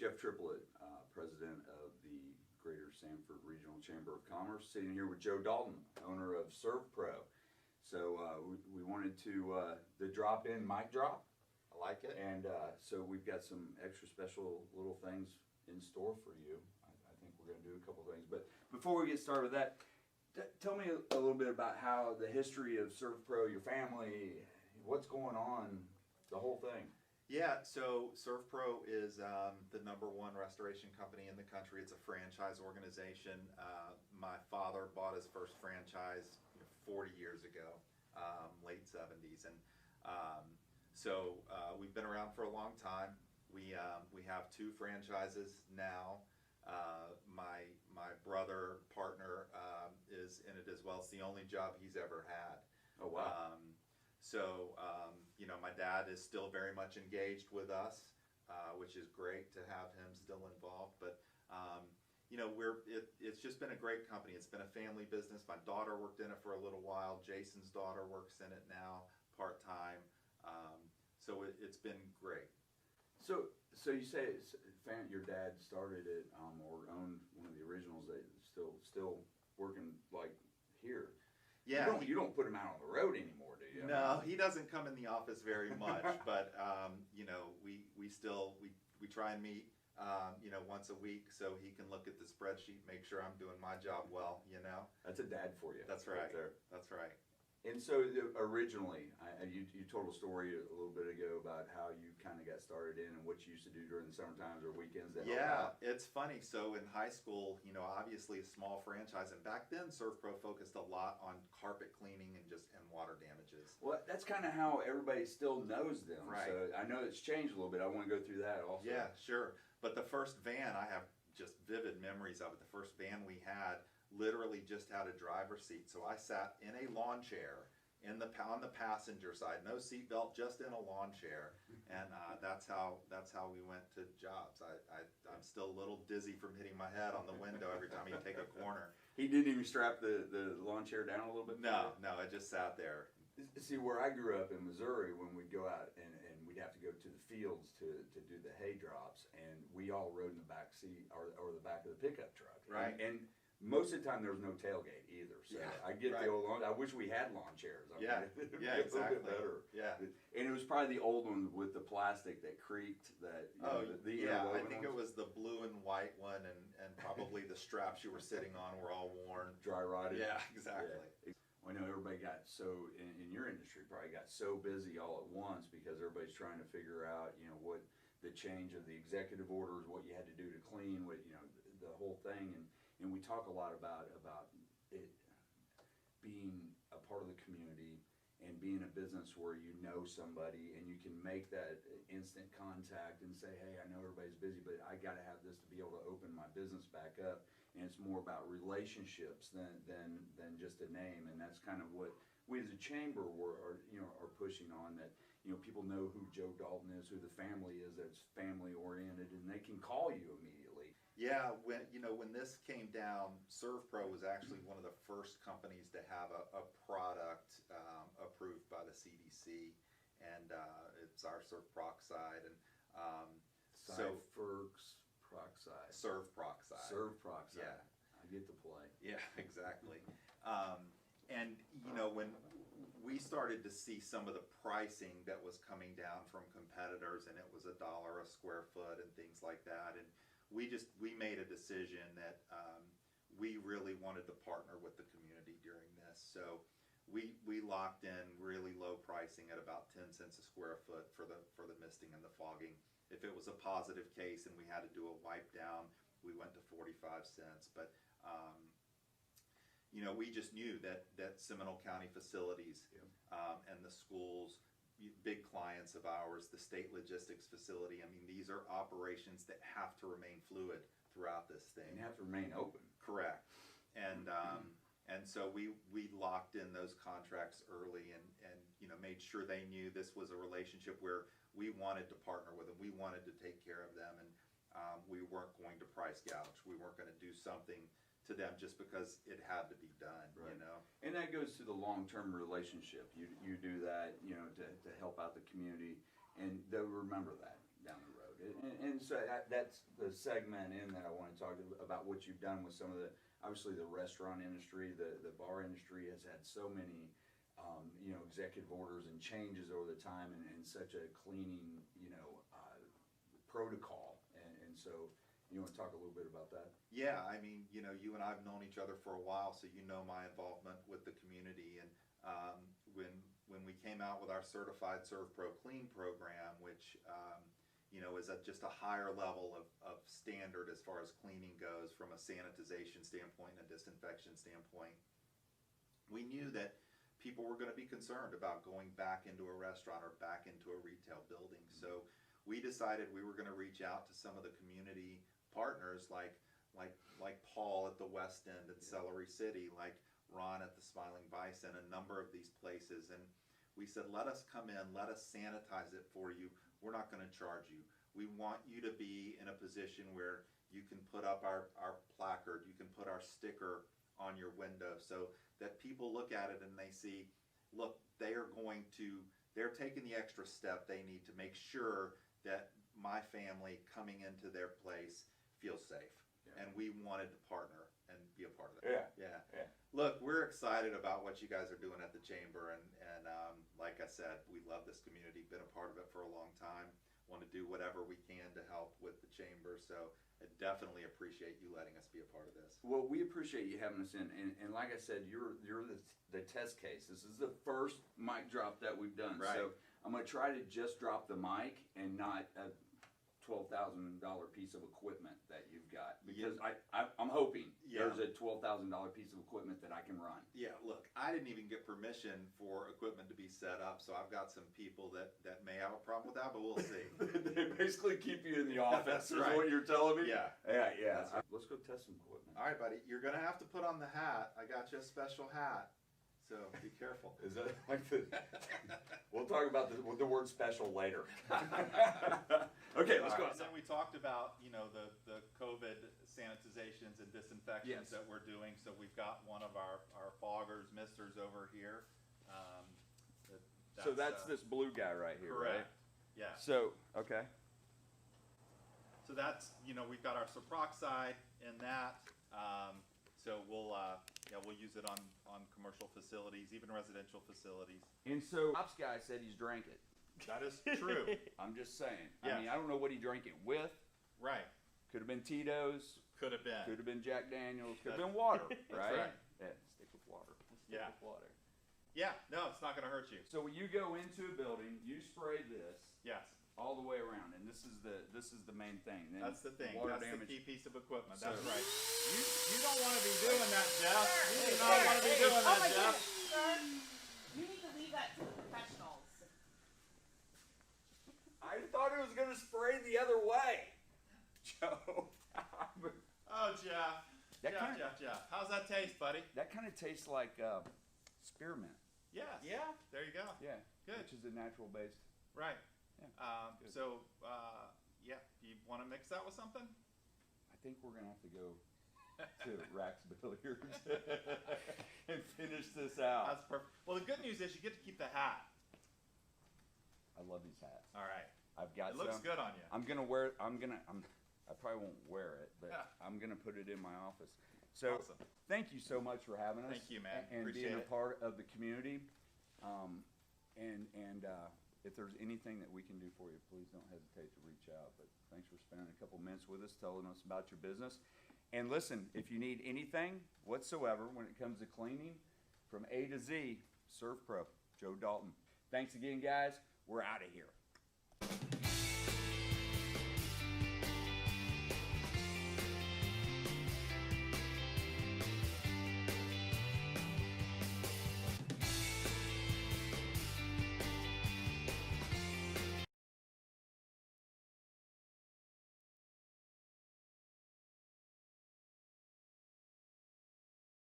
Jeff Triplett, President of the Greater Sanford Regional Chamber of Commerce, sitting here with Joe Dalton, owner of SERVPRO. So we wanted to, the drop-in mic drop. I like it. And so we've got some extra special little things in store for you. I think we're going to do a couple things. But before we get started with that, tell me a little bit about how the history of SERVPRO, your family, what's going on, the whole thing. Yeah, so SERVPRO is the #1 restoration company in the country. It's a franchise organization. My father bought his first franchise 40 years ago, late 70s. And so we've been around for a long time. We have 2 franchises now. My brother partner is in it as well. It's the only job he's ever had. Oh, wow. My dad is still very much engaged with us, which is great to have him still involved. But it's just been a great company. It's been a family business. My daughter worked in it for a little while. Jason's daughter works in it now part-time. So it's been great. So you say your dad started it or owned one of the originals that still working like here. Yeah, you don't put him out on the road anymore, do you? No, he doesn't come in the office very much. But we try and meet once a week so he can look at the spreadsheet, make sure I'm doing my job well. That's a dad for you. That's right. There. That's right. And so originally, you told a story a little bit ago about how you kind of got started in and what you used to do during the summer times or weekends. Yeah, it's funny. So in high school, obviously a small franchise, and back then SERVPRO focused a lot on carpet cleaning and water damages. Well, that's kind of how everybody still knows them. Right. So I know it's changed a little bit. I want to go through that also. Yeah, sure. But the first van, I have just vivid memories of it. The first van we had literally just had a driver's seat. So I sat in a lawn chair on the passenger side, no seat belt, just in a lawn chair, and that's how we went to jobs. I'm still a little dizzy from hitting my head on the window every time you take a corner. He didn't even strap the lawn chair down a little bit? No, I just sat there. See, where I grew up in Missouri, when we'd go out and we'd have to go to the fields to do the hay drops, and we all rode in the back seat or the back of the pickup truck. Right. And most of the time there was no tailgate either. So yeah, I get right. the old lawn. I wish we had lawn chairs. Yeah, it'd yeah, be exactly. A little bit better. Yeah. And it was probably the old one with the plastic that creaked. The yeah, I think ones. it was the blue and white one, and probably the straps you were sitting on were all worn. Dry rotted. Yeah, exactly. Yeah. I know everybody got so, in your industry, probably got so busy all at once because everybody's trying to figure out, what the change of the executive orders, what you had to do to clean, what, the whole thing. And we talk a lot about it being a part of the community and being a business where you know somebody and you can make that instant contact and say, hey, I know everybody's busy, but I got to have this to be able to open my business back up. And it's more about relationships than just a name. And that's kind of what we as a chamber are pushing on, that people know who Joe Dalton is, who the family is, that it's family oriented, and they can call you immediately. Yeah, when this came down, SERVPRO was actually one of the first companies to have a product approved by the CDC, and it's our SERVPRO and SERVPRO. SERVPRO. Yeah, I get to play. Yeah, exactly. And when we started to see some of the pricing that was coming down from competitors, and it was $1 a square foot and things like that, and we made a decision that we really wanted to partner with the community during this. So we locked in really low pricing at about 10 cents a square foot for the misting and the fogging. If it was a positive case and we had to do a wipe down, we went to 45 cents. But we just knew that Seminole County facilities and the schools, big clients of ours, the state logistics facility, I mean, these are operations that have to remain fluid throughout this thing. And have to remain open. Correct. And so we locked in those contracts early and made sure they knew this was a relationship where we wanted to partner with them. We wanted to take care of them, and we weren't going to price gouge. We weren't going to do something to them just because it had to be done, right. And that goes to the long-term relationship. You do that, to help out the community, and they'll remember that down the road. And so that's the segment in that I want to talk about what you've done with some of the, obviously the restaurant industry, the bar industry has had so many, you know, executive orders and changes over the time, and such a cleaning, you know, protocol, and so you want to talk a little bit about that? Yeah, I mean, you know, you and I have known each other for a while, so you know my involvement with the community. And when we came out with our certified SERVPRO Clean program, which you know, is at just a higher level of standard as far as cleaning goes from a sanitization standpoint and a disinfection standpoint, we knew that people were going to be concerned about going back into a restaurant or back into a retail building. So we decided we were going to reach out to some of the community partners like Paul at the West End at Celery City, like Ron at the Smiling Bison, a number of these places. And we said, let us come in, let us sanitize it for you. We're not going to charge you. We want you to be in a position where you can put up our placard, you can put our sticker on your window so that people look at it and they see, look, they're taking the extra step they need to make sure that my family coming into their place feels safe. Yeah. And we wanted to partner and be a part of that. Yeah. Look, we're excited about what you guys are doing at the chamber, and like I said, we love this community, been a part of it for a long time, want to do whatever we can to help with the chamber, so I definitely appreciate you letting us be a part of this. Well, we appreciate you having us in, and like I said, you're the test case. This is the first mic drop that we've done. Right. So I'm going to try to just drop the mic and not a $12,000 piece of equipment that you've got, because I'm hoping there's a $12,000 piece of equipment that I can run. Yeah, look, I didn't even get permission for equipment to be set up, so I've got some people that may have a problem with that, but we'll see. They basically keep you in the office, is right. what you're telling me? Yeah. Yeah. Right. Let's go test some equipment. All right, buddy, you're going to have to put on the hat. I got you a special hat, so be careful. Is that like the... We'll talk about the word special later. Okay, let's go. So we talked about, you know, the COVID sanitizations and disinfections that we're doing. So we've got one of our foggers, misters over here. That's this blue guy right here, correct. Right? Yeah. So, okay. So that's, you know, we've got our Soproxide in that. So we'll use it on commercial facilities, even residential facilities. And so, ops guy said he's drank it. That is true. I'm just saying. Yes. I mean, I don't know what he drank it with. Right. Could have been Tito's. Could have been. Could have been Jack Daniels. Could have been water. Right? Right. Yeah. Stick with water. With water. Yeah. No, it's not going to hurt you. So when you go into a building, you spray this. Yes. All the way around, and this is the main thing. Then that's the thing. Water That's damage. the key piece of equipment. That's right. You don't want to be doing that, Jeff. You do not want to be doing that, Jeff. Sir, you need to leave that to the professionals. I thought it was going to spray the other way, Joe. Oh, Jeff. Jeff. How's that taste, buddy? That kind of tastes like spearmint. Yes. Yeah. There you go. Yeah. Good. Which is a natural base. Right. Yeah. Do you want to mix that with something? I think we're gonna have to go to Rax Billiards and finish this out. That's perfect. Well, the good news is you get to keep the hat. I love these hats. All right. I've got. It looks good on you. I'm gonna wear. I probably won't wear it, but I'm gonna put it in my office. So, awesome. Thank you so much for having us. Thank you, man. And Appreciate being it. a part of the community. If there's anything that we can do for you, please don't hesitate to reach out. But thanks for spending a couple minutes with us, telling us about your business. And listen, if you need anything whatsoever when it comes to cleaning, from A to Z, SERVPRO, Joe Dalton. Thanks again, guys. We're out of here.